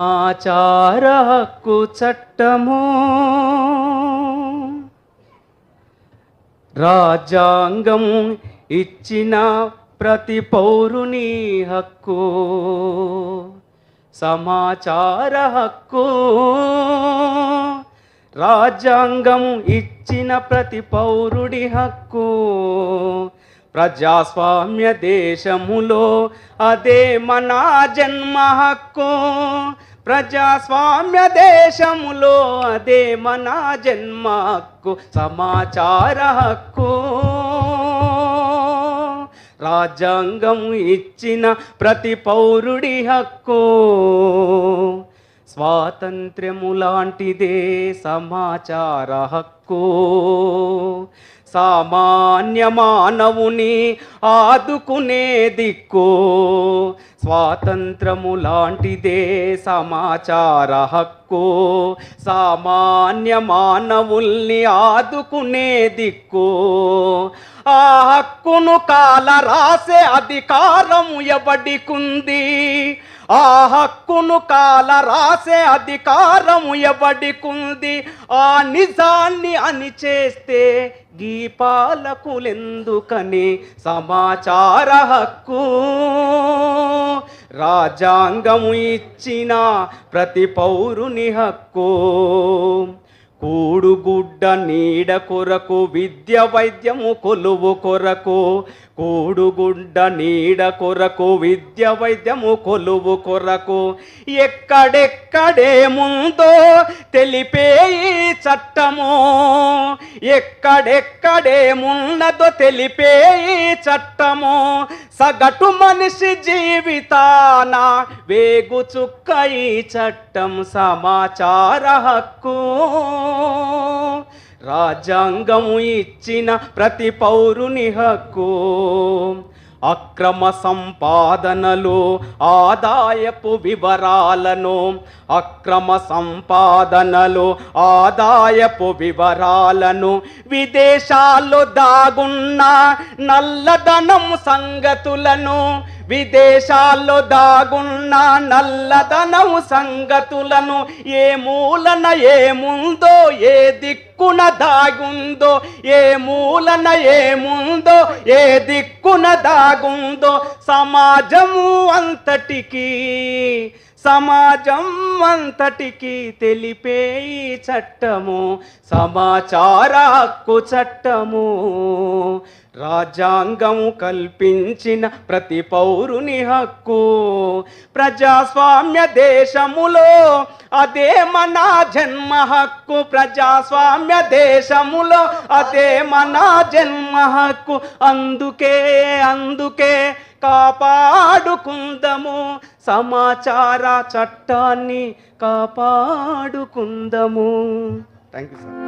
ఆచార హక్కు చట్టము రాజ్యాంగం ఇచ్చిన ప్రతి పౌరుని హక్కు. సమాచార హక్కు రాజ్యాంగం ఇచ్చిన ప్రతి పౌరుడి హక్కు. ప్రజాస్వామ్య దేశములో అదే మన జన్మ హక్కు. ప్రజాస్వామ్య దేశములో అదే మన జన్మ హక్కు. సమాచార హక్కు రాజ్యాంగం ఇచ్చిన ప్రతి పౌరుడి హక్కు. స్వాతంత్ర్యము లాంటిదే సమాచార హక్కు. సామాన్య మానవుని ఆదుకునే దిక్కు. స్వాతంత్రము లాంటిదే సమాచార హక్కు. సామాన్య మానవుల్ని ఆదుకునే దిక్కు. ఆ హక్కును కాల రాసే అధికారం ఎవడికుంది? ఆ హక్కును కాల రాసే అధికారము ఎవడికుంది? ఆ నిజాన్ని అణిచేస్తే గీ పాలకులెందుకని? సమాచార హక్కు రాజ్యాంగము ఇచ్చిన ప్రతి పౌరుని హక్కు. కూడుగుడ్డ నీడ కొరకు విద్య వైద్యము కొలువు కొరకు. కూడుగుడ్డ నీడ కొరకు విద్య వైద్యము కొలువు కొరకు. ఎక్కడెక్కడేముందో తెలిపే ఈ చట్టము. ఎక్కడెక్కడేమున్నదో తెలిపే ఈ చట్టము. సగటు మనిషి జీవితాన వేగు చుక్క ఈ చట్టం. సమాచార హక్కు రాజ్యాంగము ఇచ్చిన ప్రతి పౌరుని హక్కు. అక్రమ సంపాదనలు ఆదాయపు వివరాలను. అక్రమ సంపాదనలు ఆదాయపు వివరాలను. విదేశాల్లో దాగున్న నల్లధనం సంగతులను. విదేశాల్లో దాగున్న నల్లధనం సంగతులను. ఏ మూలన ఏముందో, ఏ దిక్కున దాగుందో, ఏ మూలన ఏముందో, ఏ దిక్కున దాగుందో సమాజము అంతటికి. సమాజం అంతటికి తెలిపే ఈ చట్టము. సమాచార హక్కు చట్టము రాజ్యాంగం కల్పించిన ప్రతి పౌరుని హక్కు. ప్రజాస్వామ్య దేశములో అదే మన జన్మ హక్కు. ప్రజాస్వామ్య దేశములో అదే మన జన్మ హక్కు. అందుకే కాపాడుకుందము. సమాచార చట్టాన్ని కాపాడుకుందము. Thank you sir.